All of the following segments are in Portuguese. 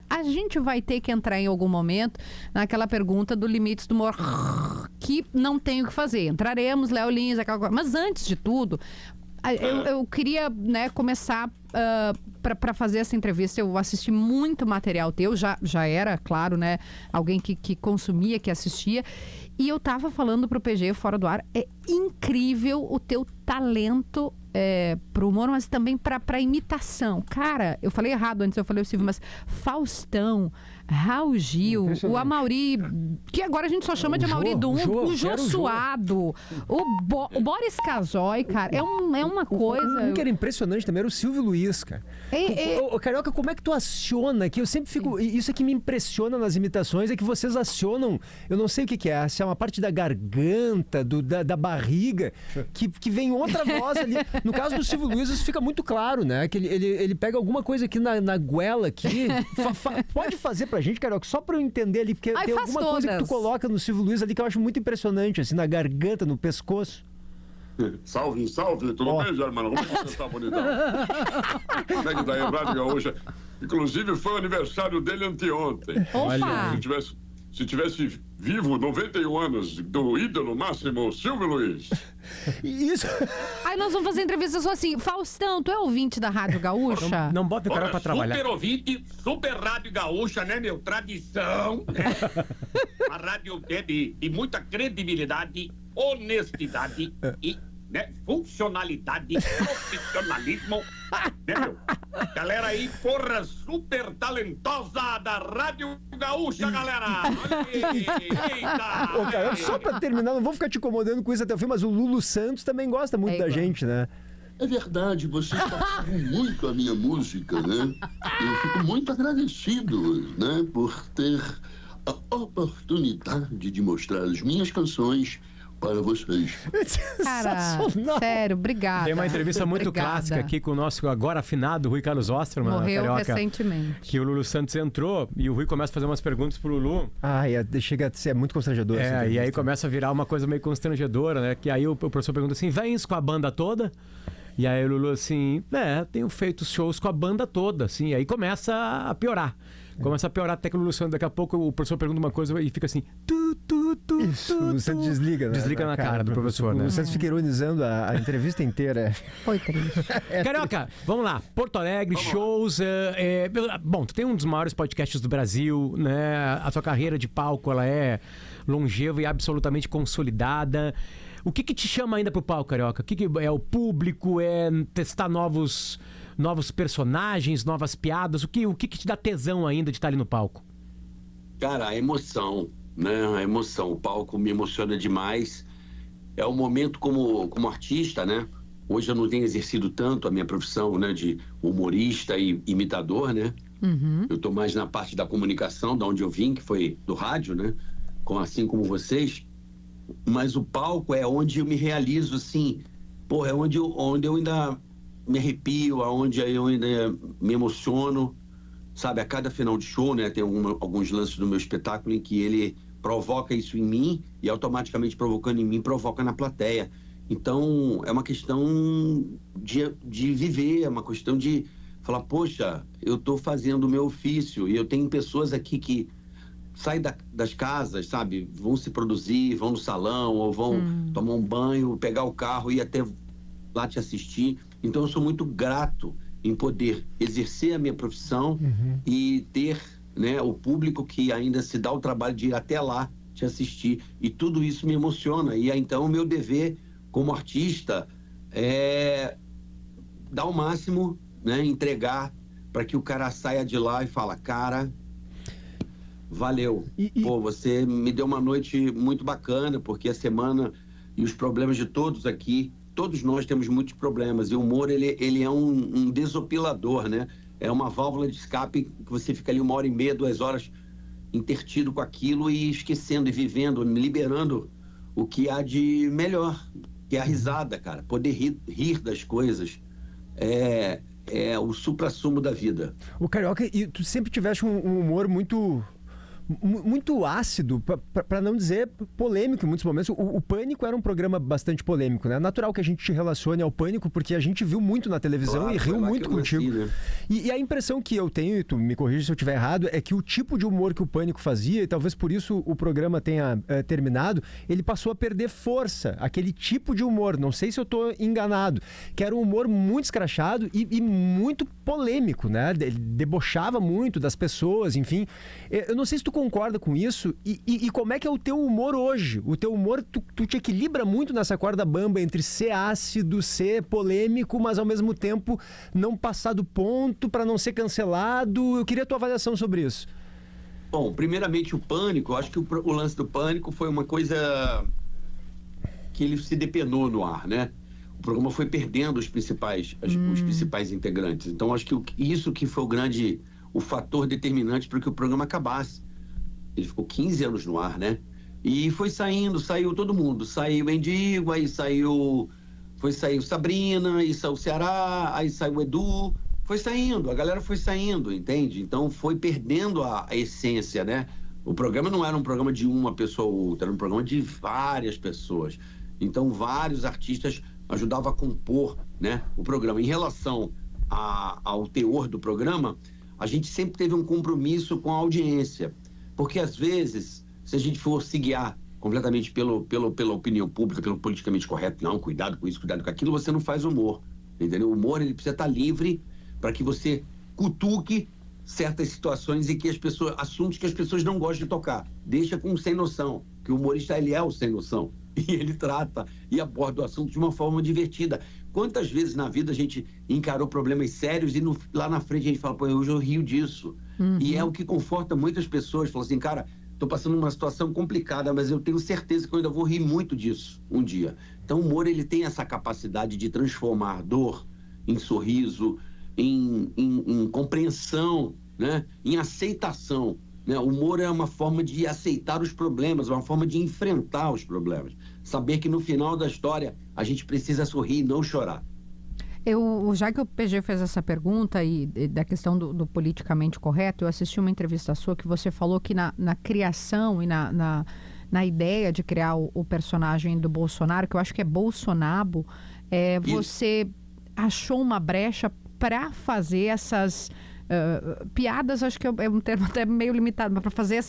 A gente vai ter que entrar em algum momento naquela pergunta do limites do humor, que não tem o que fazer. Entraremos, Léo Lins, aquela coisa. Mas antes de tudo, eu queria, né, começar para fazer essa entrevista. Eu assisti muito material teu, já era, claro, né, alguém que consumia, que assistia. E eu tava falando pro PG fora do ar, é incrível o teu talento pro humor, mas também pra imitação. Cara, eu falei errado antes, eu falei o Silvio, mas Faustão, Raul Gil, o Amaury, que agora a gente só chama de Amaury Dum, o Jô Suado, o Boris Casoy, cara, é uma coisa... Um que era impressionante também era o Silvio Luiz, cara. Carioca, como é que tu aciona? Que eu sempre fico... Isso é que me impressiona nas imitações, é que vocês acionam, eu não sei o que é, se é uma parte da garganta, da barriga, que vem outra voz ali. No caso do Silvio Luiz, isso fica muito claro, né? Que ele pega alguma coisa aqui na goela aqui. Pode fazer pra gente, Carioca, só pra eu entender ali, porque tem alguma coisa que tu coloca no Silvio Luiz ali que eu acho muito impressionante, assim, na garganta, no pescoço. Salve, tudo bem, Germano? Como é que você tá, bonitão? Como é que tá aí, Rádio Gaúcha? Inclusive, foi o aniversário dele anteontem. Opa! Se tivesse vivo, 91 anos, do ídolo máximo, Silvio Luiz. Isso. Aí nós vamos fazer entrevista só assim. Faustão, tu é ouvinte da Rádio Gaúcha? Não bota o cara pra trabalhar. Super ouvinte, super Rádio Gaúcha, né, meu? Tradição, né? A rádio de muita credibilidade, honestidade e, né, funcionalidade, profissionalismo, né, meu? Galera aí, porra, super talentosa da Rádio Gaúcha, galera! Olha aí, eita! Ô, cara, só pra terminar, não vou ficar te incomodando com isso até o fim, mas o Lulu Santos também gosta muito da gente, né? É verdade, vocês tocaram muito a minha música, né? Eu fico muito agradecido, né, por ter a oportunidade de mostrar as minhas canções para vocês. Cara, sério, obrigada. Tem uma entrevista muito clássica aqui com o nosso agora afinado Rui Carlos Osterman. Morreu Carioca, recentemente. Que o Lulu Santos entrou e o Rui começa a fazer umas perguntas pro Lulu. Chega a ser muito constrangedor. E aí começa a virar uma coisa meio constrangedora, né? Que aí o professor pergunta assim, vens com a banda toda? E aí o Lulu assim, tenho feito shows com a banda toda, assim. E aí começa a piorar. Começa a piorar até que o Lulu Santos, daqui a pouco o professor pergunta uma coisa e fica assim... Isso, o Lulu Santos desliga, né? Desliga na cara do professor, né? O Santos fica ironizando a entrevista inteira. Foi triste. Carioca, vamos lá. Porto Alegre, shows... Bom, tu tem um dos maiores podcasts do Brasil, né? A tua carreira de palco, ela é longeva e absolutamente consolidada. O que te chama ainda pro palco, Carioca? O que é o público? É testar novos personagens, novas piadas? O que te dá tesão ainda de estar ali no palco? Cara, a emoção, né? A emoção. O palco me emociona demais. É um momento como artista, né? Hoje eu não tenho exercido tanto a minha profissão, né? De humorista e imitador, né? Uhum. Eu tô mais na parte da comunicação, da onde eu vim, que foi do rádio, né? Assim como vocês. Mas o palco é onde eu me realizo, assim, é onde eu ainda me arrepio, onde eu ainda me emociono, sabe? A cada final de show, né, tem alguns lances do meu espetáculo em que ele provoca isso em mim e automaticamente provocando em mim, provoca na plateia. Então, é uma questão de viver, é uma questão de falar, poxa, eu tô fazendo o meu ofício e eu tenho pessoas aqui que saem das casas, sabe? Vão se produzir, vão no salão ou vão tomar um banho, pegar o carro e ir até lá te assistir. Então eu sou muito grato em poder exercer a minha profissão e ter, né, o público que ainda se dá o trabalho de ir até lá te assistir. E tudo isso me emociona. E então o meu dever como artista é dar o máximo, né, entregar para que o cara saia de lá e fala, cara... Valeu. Pô, você me deu uma noite muito bacana, porque a semana e os problemas de todos aqui, todos nós temos muitos problemas, e o humor, ele é um desopilador, né? É uma válvula de escape que você fica ali 1h30, 2 horas intertido com aquilo e esquecendo e vivendo, liberando o que há de melhor, que é a risada, cara. Poder rir das coisas é o suprassumo da vida. O Carioca, e tu sempre tiveste um humor muito muito ácido, para não dizer polêmico em muitos momentos. O Pânico era um programa bastante polêmico, né? É natural que a gente te relacione ao Pânico, porque a gente viu muito na televisão, claro, e riu muito contigo. Né? E a impressão que eu tenho, e tu me corrija se eu estiver errado, é que o tipo de humor que o Pânico fazia, e talvez por isso o programa tenha terminado, ele passou a perder força. Aquele tipo de humor, não sei se eu estou enganado, que era um humor muito escrachado e muito polêmico, né? Ele debochava muito das pessoas, enfim. Eu não sei se tu concorda com isso e como é que é o teu humor hoje? O teu humor, tu te equilibra muito nessa corda bamba entre ser ácido, ser polêmico, mas ao mesmo tempo não passar do ponto para não ser cancelado. Eu queria a tua avaliação sobre isso. Bom, primeiramente o Pânico, eu acho que o lance do Pânico foi uma coisa que ele se depenou no ar, né? O programa foi perdendo os principais integrantes. Então, acho que isso que foi o fator determinante para que o programa acabasse. Ele ficou 15 anos no ar, né? E saiu todo mundo. Saiu o Mendigo, aí saiu Sabrina, aí saiu o Ceará, aí saiu o Edu. A galera foi saindo, entende? Então, foi perdendo a essência, né? O programa não era um programa de uma pessoa ou outra, era um programa de várias pessoas. Então, vários artistas ajudavam a compor, né, o programa. Em relação ao teor do programa, a gente sempre teve um compromisso com a audiência. Porque, às vezes, se a gente for se guiar completamente pela opinião pública, pelo politicamente correto, não, cuidado com isso, cuidado com aquilo, você não faz humor, entendeu? O humor, ele precisa estar livre para que você cutuque certas situações e que assuntos que as pessoas não gostam de tocar. Deixa com o sem noção, que o humorista, ele é o sem noção. E ele trata e aborda o assunto de uma forma divertida. Quantas vezes na vida a gente encarou problemas sérios e lá na frente a gente fala, pô, hoje eu rio disso. Uhum. E é o que conforta muitas pessoas. Fala assim, cara, tô passando uma situação complicada, mas eu tenho certeza que eu ainda vou rir muito disso um dia. Então o humor, ele tem essa capacidade de transformar dor em sorriso, em compreensão, né? Em aceitação. Né? O humor é uma forma de aceitar os problemas, uma forma de enfrentar os problemas. Saber que no final da história a gente precisa sorrir e não chorar. Já que o PG fez essa pergunta e da questão do politicamente correto, eu assisti uma entrevista sua que você falou que na criação e na ideia de criar o personagem do Bolsonaro, que eu acho que é Bolsonaro, você achou uma brecha para fazer essas piadas, acho que é um termo até meio limitado, mas para fazer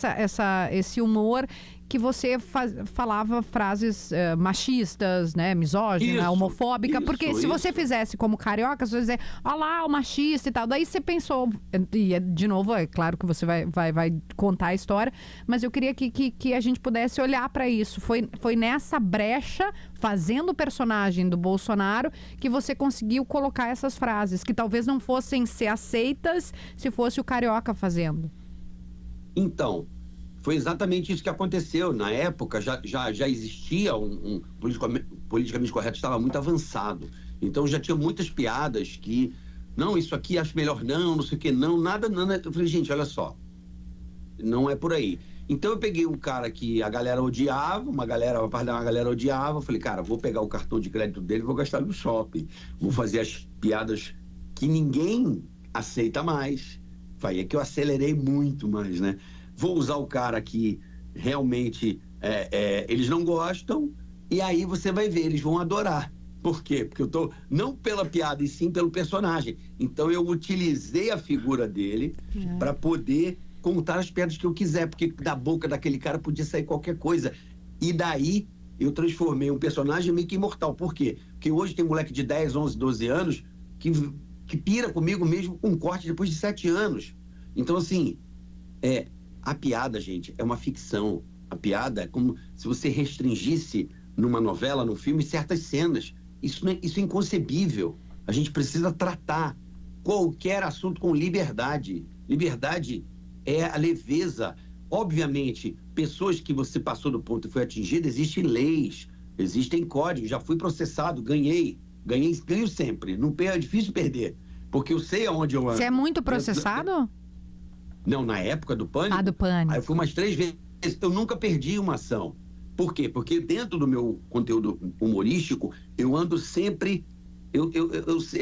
esse humor que você falava frases machistas, né, misógina, homofóbica, porque se você fizesse como carioca, você ia dizer, olha lá, o machista e tal, daí você pensou, e de novo, é claro que você vai contar a história, mas eu queria que a gente pudesse olhar para isso, foi nessa brecha, fazendo o personagem do Bolsonaro, que você conseguiu colocar essas frases, que talvez não fossem ser aceitas se fosse o carioca fazendo. Então, foi exatamente isso que aconteceu. Na época, já existia um politicamente correto, estava muito avançado. Então, já tinha muitas piadas que, não, isso aqui acho melhor não sei o que, não, nada. Eu falei, gente, olha só, não é por aí. Então, eu peguei um cara que a galera odiava, uma parte da galera odiava, eu falei, cara, vou pegar o cartão de crédito dele e vou gastar no shopping. Vou fazer as piadas que ninguém aceita mais. Foi aí que eu acelerei muito mais, né? Vou usar o cara que realmente eles não gostam, e aí você vai ver, eles vão adorar. Por quê? Porque eu tô não pela piada, e sim pelo personagem. Então eu utilizei a figura dele para poder contar as piadas que eu quiser, porque da boca daquele cara podia sair qualquer coisa. E daí eu transformei um personagem meio que imortal. Por quê? Porque hoje tem moleque de 10, 11, 12 anos que pira comigo mesmo com um corte depois de 7 anos. Então, assim, a piada, gente, é uma ficção. A piada é como se você restringisse numa novela, num filme, certas cenas. Isso é inconcebível. A gente precisa tratar qualquer assunto com liberdade. Liberdade é a leveza. Obviamente, pessoas que você passou do ponto e foi atingida, existem leis, existem códigos. Já fui processado, ganhei sempre. Não é difícil perder, porque eu sei aonde eu ando. Você é muito processado? Não, na época do Pânico. Ah, do Pânico. Aí eu fui umas 3 vezes. Eu nunca perdi uma ação. Por quê? Porque dentro do meu conteúdo humorístico, eu ando sempre... Eu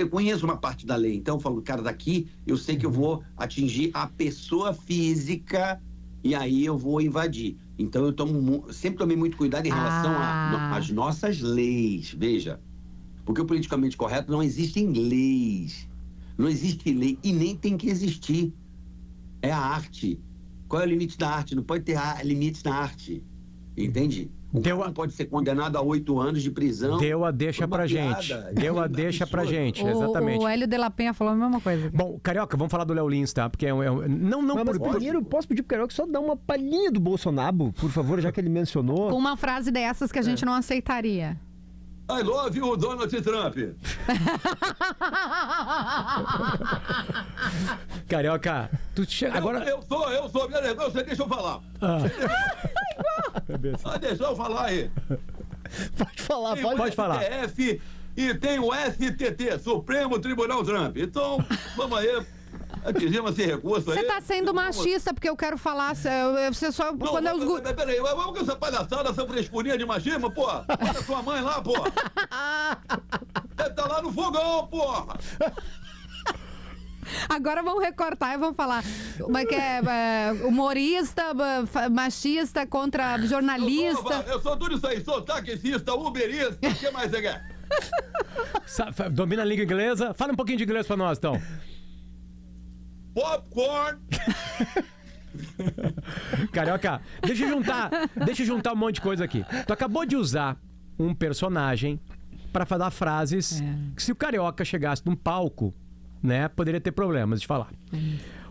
conheço uma parte da lei. Então eu falo, cara, daqui eu sei que eu vou atingir a pessoa física e aí eu vou invadir. Então eu sempre tomei muito cuidado em relação às nossas leis. Veja, porque o politicamente correto não existem leis. Não existe lei e nem tem que existir. É a arte. Qual é o limite da arte? Não pode ter limites na arte. Entende? O cara não pode ser condenado a 8 anos de prisão. Deu a deixa pra gente. Deu a deixa pra gente, exatamente. O Hélio de la Penha falou a mesma coisa. Bom, Carioca, vamos falar do Léo Lins, tá? Porque Mas primeiro, posso pedir pro Carioca só dar uma palhinha do Bolsonaro, por favor, já que ele mencionou. Com uma frase dessas que a gente não aceitaria. I love you, Donald Trump. Carioca, tu chega agora... Eu sou, você deixa eu falar. Deixa eu falar aí. Pode falar, pode falar. STF e tem o STT, Supremo Tribunal Trump. Então, vamos aí. Pedimos esse recurso aí. Você tá sendo machista, porque eu quero falar. Você só. Não, peraí, vamos com essa palhaçada, essa frescurinha de machismo, porra. Olha sua mãe lá, porra. Você tá lá no fogão, porra. Agora vamos recortar e vamos falar. Que é humorista, machista contra jornalista. Eu sou tudo isso aí, sou taxista, uberista, o que mais você quer? Domina a língua inglesa? Fala um pouquinho de inglês pra nós, então. Popcorn! Carioca, deixa eu juntar um monte de coisa aqui. Tu acabou de usar um personagem pra falar frases que se o Carioca chegasse num palco, né, poderia ter problemas de falar.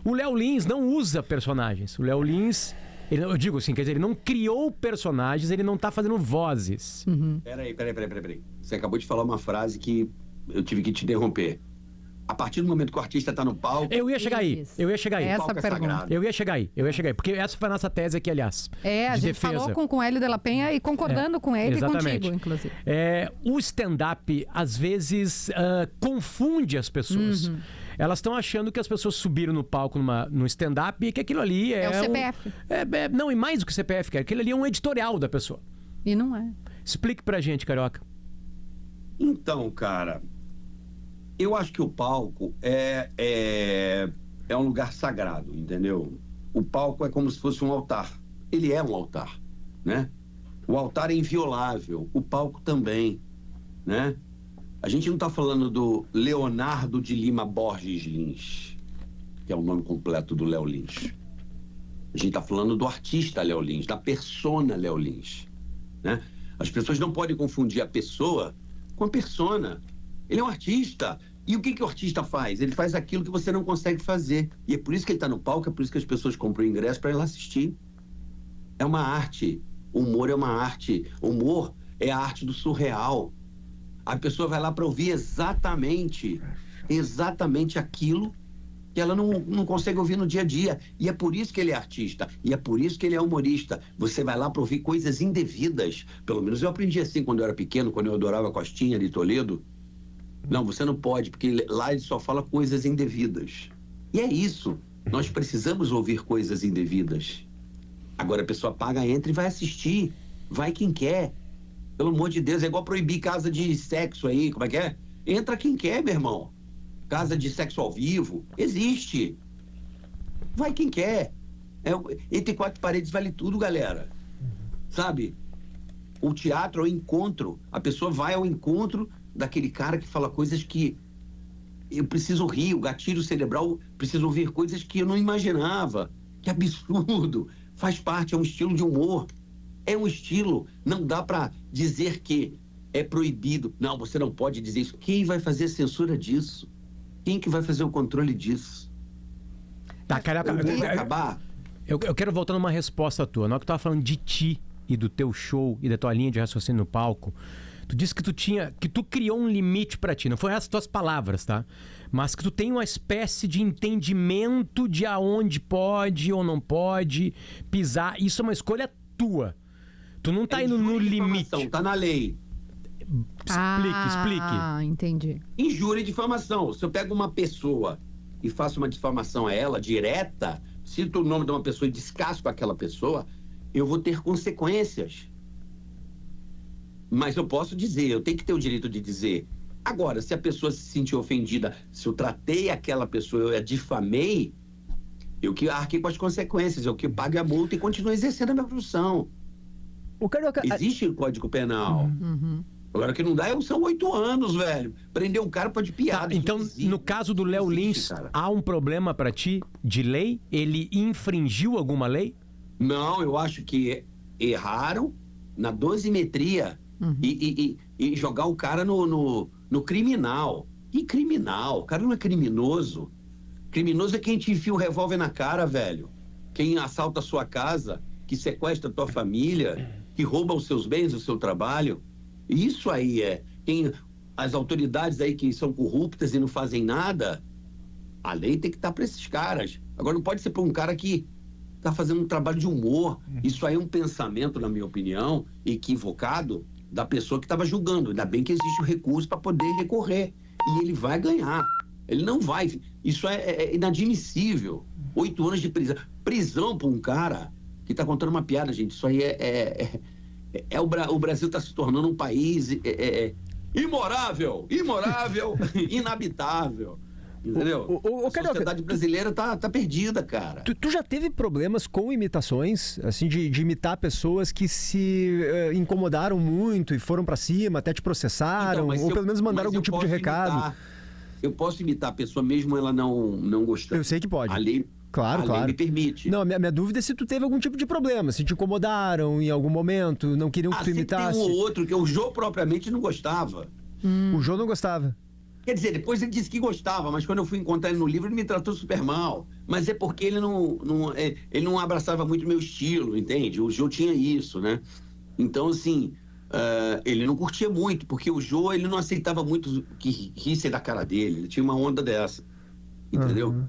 O Léo Lins não usa personagens. O Léo Lins, eu digo assim, quer dizer, ele não criou personagens, ele não tá fazendo vozes. Peraí. Você acabou de falar uma frase que eu tive que te interromper. A partir do momento que o artista tá no palco... Eu ia chegar aí. Essa pergunta. Eu ia chegar aí. Porque essa foi a nossa tese aqui, aliás. A gente falou com o Hélio de la Penha e concordando com ele exatamente. E contigo, inclusive. O stand-up, às vezes, confunde as pessoas. Elas estão achando que as pessoas subiram no palco no stand-up e que aquilo ali é... É o CPF. Não, e mais do que o CPF, cara. Aquilo ali é um editorial da pessoa. E não é. Explique pra gente, Carioca. Então, cara... Eu acho que o palco é um lugar sagrado, entendeu? O palco é como se fosse um altar. Ele é um altar, né? O altar é inviolável, o palco também, né? A gente não está falando do Leonardo de Lima Borges Lins, que é o nome completo do Léo Lins. A gente está falando do artista Léo Lins, da persona Léo Lins, né? As pessoas não podem confundir a pessoa com a persona. Ele é um artista. E o que o artista faz? Ele faz aquilo que você não consegue fazer. E é por isso que ele está no palco, é por isso que as pessoas compram o ingresso para ir lá assistir. É uma arte. O humor é uma arte. O humor é a arte do surreal. A pessoa vai lá para ouvir exatamente aquilo que ela não consegue ouvir no dia a dia. E é por isso que ele é artista. E é por isso que ele é humorista. Você vai lá para ouvir coisas indevidas. Pelo menos eu aprendi assim quando eu era pequeno, quando eu adorava Costinha de Toledo. Não, você não pode, porque lá ele só fala coisas indevidas. E é isso. Nós precisamos ouvir coisas indevidas. Agora a pessoa paga, entra e vai assistir. Vai quem quer. Pelo amor de Deus, é igual proibir casa de sexo aí, como é que é? Entra quem quer, meu irmão. Casa de sexo ao vivo, existe. Vai quem quer. Entre 4 paredes vale tudo, galera. Sabe? O teatro é o encontro. A pessoa vai ao encontro daquele cara que fala coisas que eu preciso rir, o gatilho cerebral, preciso ouvir coisas que eu não imaginava. Que absurdo. Faz parte, é um estilo de humor. É um estilo. Não dá pra dizer que é proibido. Não, você não pode dizer isso. Quem vai fazer a censura disso? Quem que vai fazer o controle disso? Tá, Carioca, acabar. Eu quero voltar numa resposta tua. Na hora que tu tava falando de ti e do teu show e da tua linha de raciocínio no palco, tu disse que tu criou um limite pra ti. Não foram essas tuas palavras, tá? Mas que tu tem uma espécie de entendimento de aonde pode ou não pode pisar. Isso é uma escolha tua. Tu não tá indo no limite. Tá na lei. Explique. Ah, entendi. Injúria e difamação. Se eu pego uma pessoa e faço uma difamação a ela, direta, cito o nome de uma pessoa e descasco aquela pessoa, eu vou ter consequências. Mas eu posso dizer, eu tenho que ter o direito de dizer. Agora, se a pessoa se sentir ofendida, se eu tratei aquela pessoa, eu a difamei, Eu que arque com as consequências, eu que pague a multa e continuo exercendo a minha profissão. O Carioca... Existe o Código Penal. Agora, o que não dá são 8 anos, velho. Prender um cara pode piada. Então, no caso do Léo Lins, há um problema pra ti de lei? Ele infringiu alguma lei? Não, eu acho que erraram na dosimetria e jogar o cara no criminal. Que criminal? O cara não é criminoso. Criminoso é quem te enfia o revólver na cara, velho. Quem assalta a sua casa, que sequestra a tua família, que rouba os seus bens, o seu trabalho. Isso aí é. As autoridades aí que são corruptas e não fazem nada, a lei tem que estar para esses caras. Agora não pode ser para um cara que está fazendo um trabalho de humor. Isso aí é um pensamento, na minha opinião, equivocado da pessoa que estava julgando. Ainda bem que existe o recurso para poder recorrer. E ele vai ganhar. Ele não vai. Isso é inadmissível. 8 anos de prisão. Prisão para um cara que está contando uma piada, gente. Isso aí o Brasil está se tornando um país imorável, inabitável. Entendeu? A sociedade brasileira tá perdida, cara. Tu já teve problemas com imitações, assim, de imitar pessoas que se incomodaram muito e foram pra cima, até te processaram, ou pelo menos mandaram algum tipo de recado? Eu posso imitar a pessoa mesmo ela não gostando. Eu sei que pode. A lei me permite. Não, minha dúvida é se tu teve algum tipo de problema, se te incomodaram em algum momento, não queriam que tu imitasse. Tem um ou outro que o Jô propriamente não gostava. O Jô não gostava. Quer dizer, depois ele disse que gostava, mas quando eu fui encontrar ele no livro, ele me tratou super mal. Mas é porque ele não abraçava muito o meu estilo, entende? O Jô tinha isso, né? Então, assim, ele não curtia muito, porque o Jô, ele não aceitava muito que risse da cara dele. Ele tinha uma onda dessa, entendeu?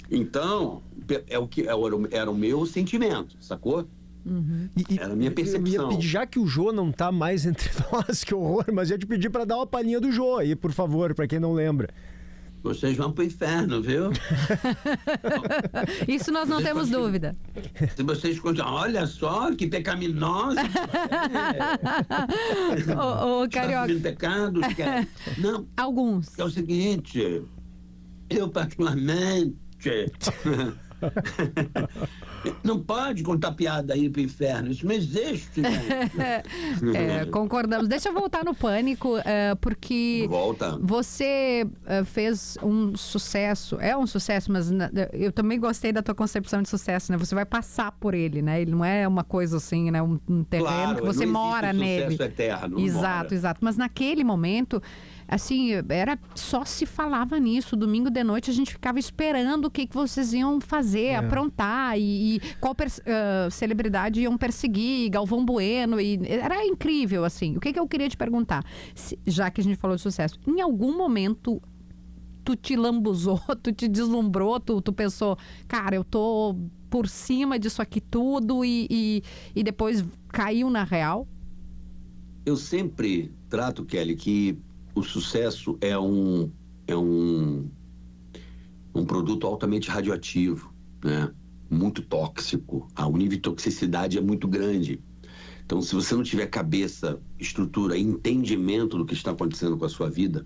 Então, era o meu sentimento, sacou? Era a minha percepção. Eu ia pedir, já que o Jô não tá mais entre nós, que horror, mas ia te pedir pra dar uma palhinha do Jô aí, por favor, pra quem não lembra. Vocês vão pro inferno, viu? Isso nós não temos dúvida. Se vocês continuam, olha só que pecaminoso. Ô, Carioca. Pecados, não. Alguns. É o seguinte, eu particularmente não pode contar piada aí pro inferno, isso não existe. Concordamos. Deixa eu voltar no Pânico, porque você fez um sucesso, é um sucesso, mas eu também gostei da tua concepção de sucesso, né? Você vai passar por ele, né? Ele não é uma coisa assim, né? Um terreno que você mora nele. Sucesso eterno. Exato. Mas naquele momento, assim, só se falava nisso. Domingo de noite a gente ficava esperando o que vocês iam fazer, aprontar e qual celebridade iam perseguir, Galvão Bueno, e era incrível, assim. O que eu queria te perguntar, já que a gente falou de sucesso, em algum momento tu te lambuzou, tu te deslumbrou, tu pensou, cara, eu tô por cima disso aqui tudo e depois caiu na real? Eu sempre trato, Kelly, que o sucesso é um produto altamente radioativo, né? Muito tóxico. O nível de toxicidade é muito grande. Então, se você não tiver cabeça, estrutura, entendimento do que está acontecendo com a sua vida,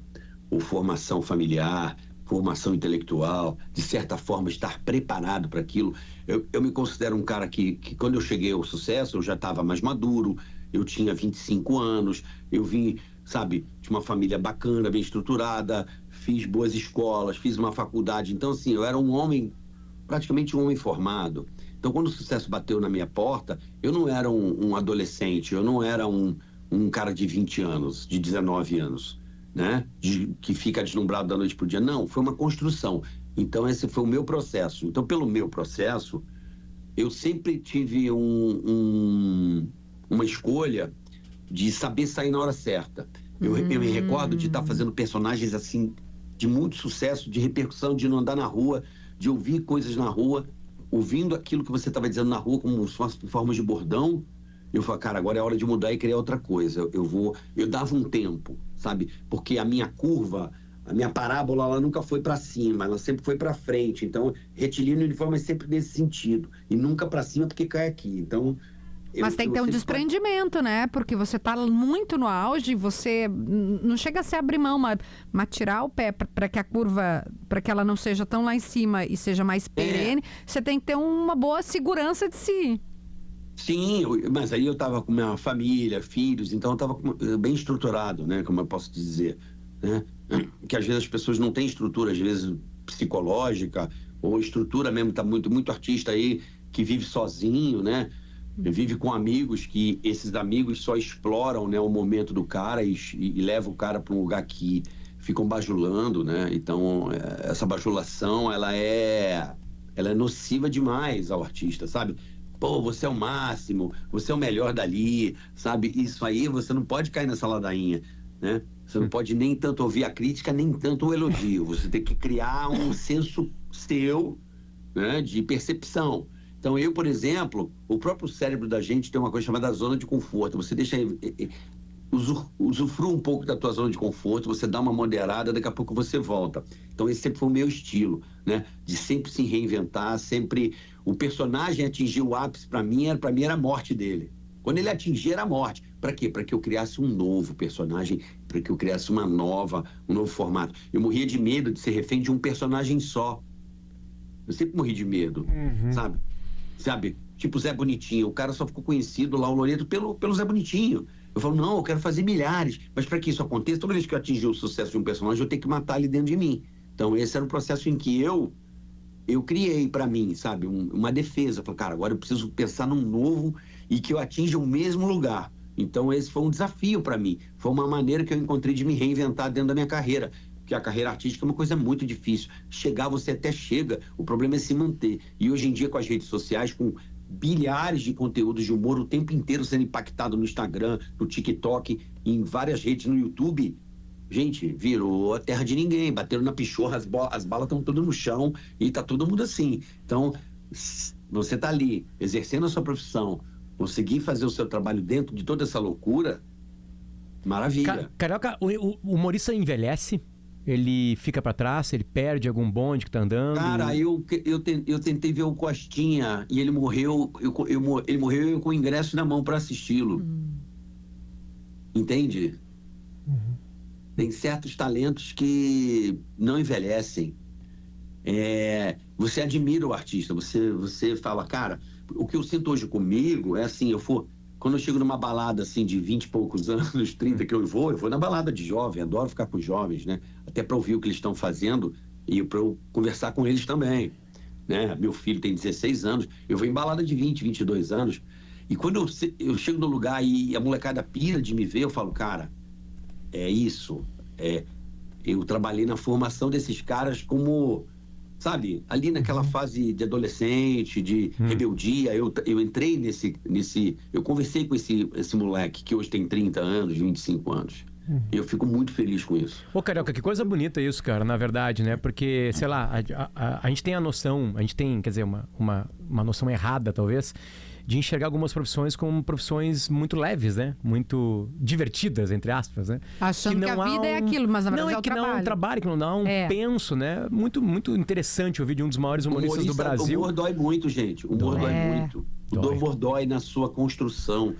ou formação familiar, formação intelectual, de certa forma estar preparado para aquilo, eu me considero um cara que quando eu cheguei ao sucesso, eu já estava mais maduro, eu tinha 25 anos, eu vim, sabe, de uma família bacana, bem estruturada, fiz boas escolas, fiz uma faculdade. Então, assim, eu era praticamente um homem formado. Então, quando o sucesso bateu na minha porta, eu não era um adolescente, eu não era um cara de 20 anos, de 19 anos, né? Que fica deslumbrado da noite pro dia. Não, foi uma construção. Então, esse foi o meu processo. Então, pelo meu processo, eu sempre tive uma escolha de saber sair na hora certa. Eu me recordo de estar fazendo personagens assim, de muito sucesso, de repercussão, de não andar na rua, de ouvir coisas na rua, ouvindo aquilo que você estava dizendo na rua como formas de bordão. Eu falei, cara, agora é hora de mudar e criar outra coisa. Eu dava um tempo, sabe? Porque a minha curva, a minha parábola, ela nunca foi para cima, ela sempre foi para frente. Então, retilíneo e uniforme é sempre nesse sentido. E nunca para cima porque cai aqui. Então, Mas tem que ter um desprendimento, né? Porque você tá muito no auge, você não chega a se abrir mão, mas tirar o pé para que a curva, para que ela não seja tão lá em cima e seja mais perene, você tem que ter uma boa segurança de si. Sim, mas aí eu estava com minha família, filhos, então eu estava bem estruturado, né? Como eu posso dizer, né? Que às vezes as pessoas não têm estrutura, às vezes psicológica, ou estrutura mesmo, tá muito artista aí que vive sozinho, né? Vive com amigos, que esses amigos só exploram, né, o momento do cara e levam o cara para um lugar que ficam bajulando, né? Então, essa bajulação, ela é nociva demais ao artista, sabe? Pô, você é o máximo, você é o melhor dali, sabe? Isso aí, você não pode cair nessa ladainha, né? Você não pode nem tanto ouvir a crítica, nem tanto o elogio. Você tem que criar um senso seu, né, de percepção. Então, eu, por exemplo, o próprio cérebro da gente tem uma coisa chamada zona de conforto. Você deixa usufrua um pouco da tua zona de conforto, você dá uma moderada, daqui a pouco você volta. Então, esse sempre foi o meu estilo, né? De sempre se reinventar, sempre... O personagem atingir o ápice, para mim era a morte dele. Quando ele atingir, era a morte. Para quê? Para que eu criasse um novo personagem, para que eu criasse um novo formato. Eu morria de medo de ser refém de um personagem só. Eu sempre morri de medo, sabe? Tipo o Zé Bonitinho. O cara só ficou conhecido lá, o Loreto, pelo Zé Bonitinho. Eu falo, não, eu quero fazer milhares. Mas para que isso aconteça, toda vez que eu atingir o sucesso de um personagem, eu tenho que matar ele dentro de mim. Então, esse era um processo em que eu criei para mim, sabe? Uma defesa. Eu falei, cara, agora eu preciso pensar num novo e que eu atinja o mesmo lugar. Então, esse foi um desafio para mim. Foi uma maneira que eu encontrei de me reinventar dentro da minha carreira. Porque a carreira artística é uma coisa muito difícil. Chegar, você até chega, o problema é se manter. E hoje em dia, com as redes sociais, com bilhares de conteúdos de humor o tempo inteiro sendo impactado no Instagram, no TikTok, em várias redes, no YouTube, gente, virou a terra de ninguém. Bateram na pichorra, as balas estão todas no chão e tá todo mundo assim. Então, você tá ali, exercendo a sua profissão, conseguir fazer o seu trabalho dentro de toda essa loucura, maravilha. Carioca, o humorista envelhece? Ele fica pra trás? Ele perde algum bonde que tá andando? Cara, eu tentei ver o Costinha e ele morreu. Ele morreu com o ingresso na mão pra assisti-lo. Entende? Tem certos talentos que não envelhecem. Você admira o artista, você fala, cara, o que eu sinto hoje comigo é assim, quando eu chego numa balada assim de 20 e poucos anos, 30 que eu vou na balada de jovem, adoro ficar com os jovens, né? Até para ouvir o que eles estão fazendo e para eu conversar com eles também, né? Meu filho tem 16 anos, eu vou em balada de 20, 22 anos, e quando eu chego no lugar e a molecada pira de me ver, eu falo, cara, é isso, eu trabalhei na formação desses caras como... Sabe, ali naquela fase de adolescente, de rebeldia, eu entrei nesse... Eu conversei com esse moleque que hoje tem 30 anos, 25 anos. E eu fico muito feliz com isso. Ô, Carioca, que coisa bonita isso, cara, na verdade, né? Porque, sei lá, a gente tem a noção, quer dizer, uma noção errada, talvez, de enxergar algumas profissões como profissões muito leves, né? Muito divertidas, entre aspas, né? Achando que a vida é aquilo, mas na verdade é o trabalho. Não é um trabalho, que não dá um penso, né? Muito, muito interessante ouvir de um dos maiores humoristas do Brasil. O humor dói muito, gente. O humor dói muito. O humor dói na sua construção.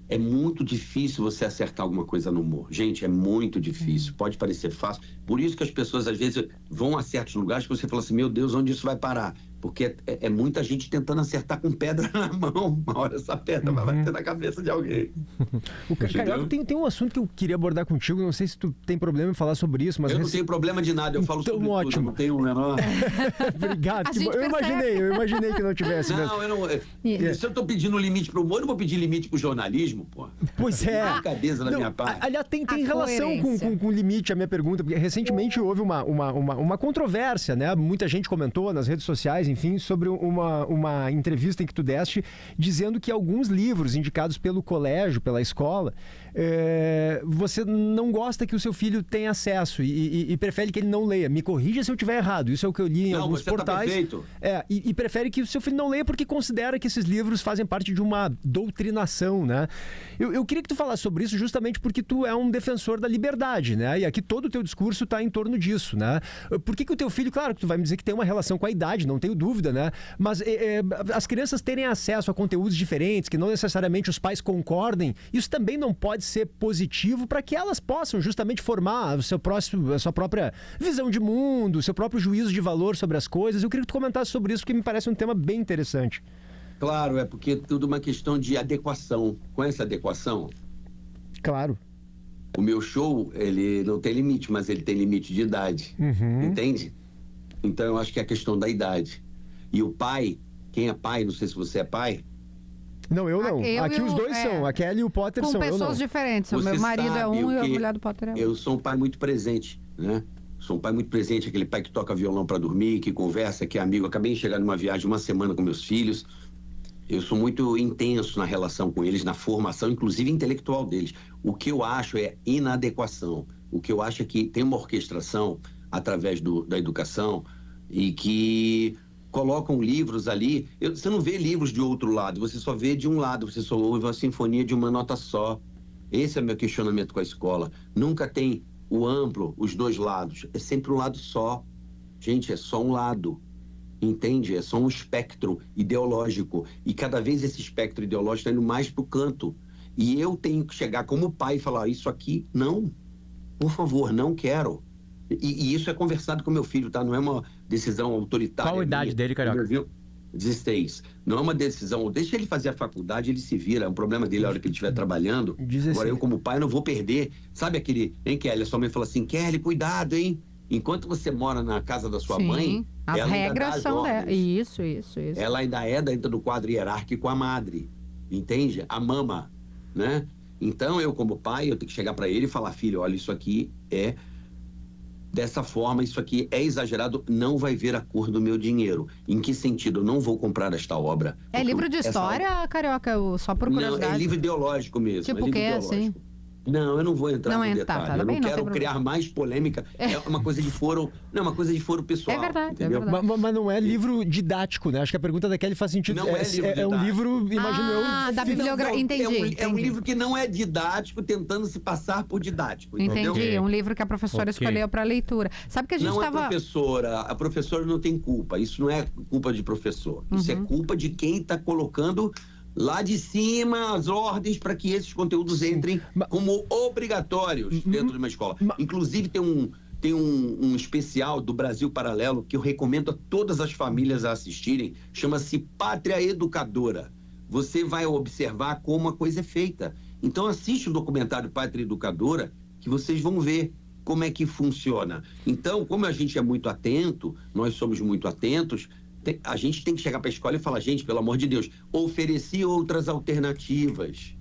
É muito difícil você acertar alguma coisa no humor. Gente, é muito difícil. Pode parecer fácil. Por isso que as pessoas, às vezes, vão a certos lugares que você fala assim, meu Deus, onde isso vai parar? Porque é muita gente tentando acertar com pedra na mão. Uma hora essa pedra vai bater na cabeça de alguém. O Carioca, tem um assunto que eu queria abordar contigo. Não sei se tu tem problema em falar sobre isso, mas... Eu não tenho problema de nada. Eu falo sobre ótimo. Tudo. Não tenho o menor... Obrigado. Eu imaginei que não tivesse mesmo. Não, eu não... Se eu tô pedindo limite pro humor, eu não vou pedir limite pro jornalismo, pô. Pois é. Brincadeira da minha parte. Aliás, tem relação com limite a minha pergunta, porque recentemente houve uma controvérsia, né? Muita gente comentou nas redes sociais, enfim, sobre uma entrevista em que tu deste, dizendo que alguns livros indicados pelo colégio, pela escola, você não gosta que o seu filho tenha acesso e prefere que ele não leia. Me corrija se eu estiver errado. Isso é o que eu li em alguns portais. Tá perfeito. E prefere que o seu filho não leia porque considera que esses livros fazem parte de uma doutrinação, né? Eu queria que tu falasse sobre isso justamente porque tu é um defensor da liberdade, né? E aqui todo o teu discurso está em torno disso, né? Por que o teu filho, claro que tu vai me dizer que tem uma relação com a idade, não tenho dúvida, né? Mas as crianças terem acesso a conteúdos diferentes, que não necessariamente os pais concordem, isso também não pode ser positivo para que elas possam justamente formar a sua própria visão de mundo, o seu próprio juízo de valor sobre as coisas. Eu queria que tu comentasse sobre isso, porque me parece um tema bem interessante. Claro, é porque é tudo uma questão de adequação. Conhece a adequação? Claro. O meu show, ele não tem limite, mas ele tem limite de idade. Entende? Então eu acho que é a questão da idade. E o pai, quem é pai, não sei se você é pai. Não, eu não. Aqui os dois são. A Kelly e o Potter são. Com pessoas diferentes. O meu marido é um e a mulher do Potter é outro. Eu sou um pai muito presente, né? Sou um pai muito presente, aquele pai que toca violão para dormir, que conversa, que é amigo. Acabei de chegar numa viagem uma semana com meus filhos. Eu sou muito intenso na relação com eles, na formação, inclusive intelectual deles. O que eu acho é inadequação. O que eu acho é que tem uma orquestração através da educação e que colocam livros ali. Você não vê livros de outro lado, você só vê de um lado, você só ouve uma sinfonia de uma nota só. Esse é meu questionamento com a escola. Nunca tem o amplo, os dois lados. É sempre um lado só. Gente, é só um lado. Entende? É só um espectro ideológico. E cada vez esse espectro ideológico está indo mais para o canto. E eu tenho que chegar como pai e falar, isso aqui, não. Por favor, não quero. E isso é conversado com meu filho, tá? Não é uma decisão autoritária. Qual a idade dele, Carioca? 16. Não é uma decisão... Deixa ele fazer a faculdade, ele se vira. É um problema dele a hora que ele estiver trabalhando. 16. Agora eu, como pai, não vou perder. Sabe aquele... Hein, Kelly? A sua mãe fala assim, Kelly, cuidado, hein? Enquanto você mora na casa da sua mãe... As regras são dela. Isso. Ela ainda é dentro do quadro hierárquico a madre. Entende? A mama, né? Então, eu como pai, eu tenho que chegar para ele e falar, filho, olha, isso aqui é dessa forma, isso aqui é exagerado, não vai ver a cor do meu dinheiro. Em que sentido? Eu não vou comprar esta obra. É livro de história, Carioca? Só por curiosidade? Não, é livro ideológico mesmo. Tipo o quê, assim? Não, eu não vou entrar no detalhe. Tá eu bem, não quero criar mais polêmica. É uma coisa de foro... Não, uma coisa de foro pessoal. É verdade, entendeu? é verdade. Mas não é livro didático, né? Acho que a pergunta da Kelly faz sentido. Não é livro didático. É um livro, imagino eu... da bibliografia. Entendi. É um livro que não é didático, tentando se passar por didático. Entendeu? Entendi. Um livro que a professora escolheu para leitura. Sabe que a gente não estava... A professora não tem culpa. Isso não é culpa de professor. Isso é culpa de quem está colocando... lá de cima, as ordens para que esses conteúdos entrem como obrigatórios dentro de uma escola. Inclusive, tem um especial do Brasil Paralelo que eu recomendo a todas as famílias a assistirem. Chama-se Pátria Educadora. Você vai observar como a coisa é feita. Então, assiste o documentário Pátria Educadora, que vocês vão ver como é que funciona. Então, como a gente é muito atento, nós somos muito atentos... A gente tem que chegar para a escola e falar, gente, pelo amor de Deus, ofereci outras alternativas.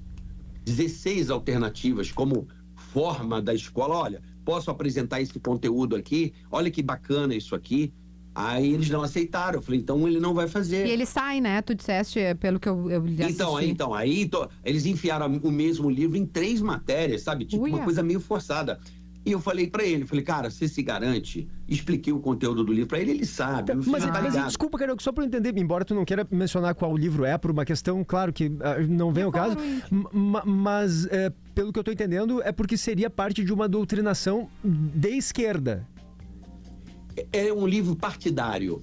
16 alternativas como forma da escola. Olha, posso apresentar esse conteúdo aqui? Olha que bacana isso aqui. Aí eles não aceitaram. Eu falei, então ele não vai fazer. E ele sai, né? Tu disseste, pelo que eu assisti. Aí eles enfiaram o mesmo livro em 3 matérias, sabe? Tipo, uma coisa meio forçada. E eu falei pra ele, cara, você se garante? Expliquei o conteúdo do livro pra ele sabe. Mas desculpa, Carioca, só pra eu entender, embora tu não queira mencionar qual livro é, por uma questão, claro que não vem ao caso, mas pelo que eu tô entendendo, é porque seria parte de uma doutrinação de esquerda. É um livro partidário.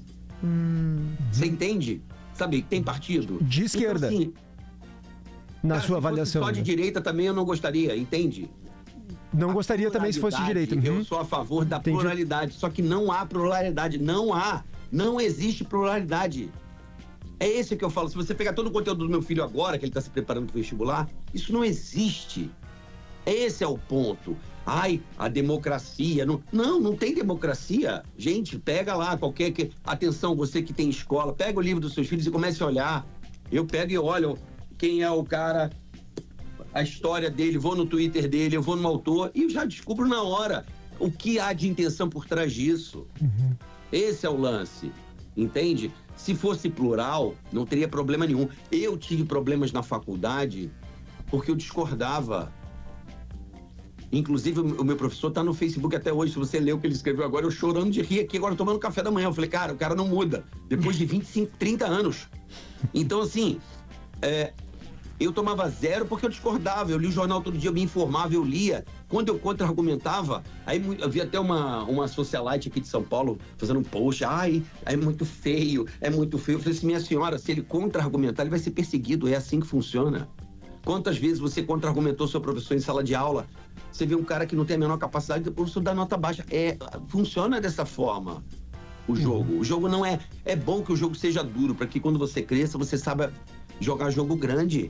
Você entende? Sabe, tem partido. De esquerda. Então, assim, na sua avaliação. Só de direita também eu não gostaria, entende? Não gostaria também se fosse de direita. Eu sou a favor da pluralidade, só que não há pluralidade, não existe pluralidade. É esse que eu falo, se você pegar todo o conteúdo do meu filho agora, que ele está se preparando para o vestibular, isso não existe. Esse é o ponto. Ai, a democracia, não tem democracia. Gente, pega lá atenção, você que tem escola, pega o livro dos seus filhos e comece a olhar. Eu pego e olho quem é o cara... a história dele, vou no Twitter dele, eu vou no autor e eu já descubro na hora o que há de intenção por trás disso. Esse é o lance, entende? Se fosse plural, não teria problema nenhum. Eu tive problemas na faculdade porque eu discordava. Inclusive, o meu professor tá no Facebook até hoje. Se você leu o que ele escreveu agora, eu chorando de rir aqui, agora tomando café da manhã. Eu falei, cara, o cara não muda. Depois de 25, 30 anos. Então, assim, eu tomava 0 porque eu discordava. Eu li o jornal todo dia, eu me informava, eu lia. Quando eu contra-argumentava, aí eu vi até uma socialite aqui de São Paulo fazendo um post. Ai, é muito feio, é muito feio. Eu falei assim, minha senhora, se ele contra-argumentar, ele vai ser perseguido. É assim que funciona. Quantas vezes você contra-argumentou seu professor em sala de aula? Você vê um cara que não tem a menor capacidade, o professor dá nota baixa. Funciona dessa forma o jogo. O jogo não é... É bom que o jogo seja duro, para que quando você cresça, você saiba jogar jogo grande.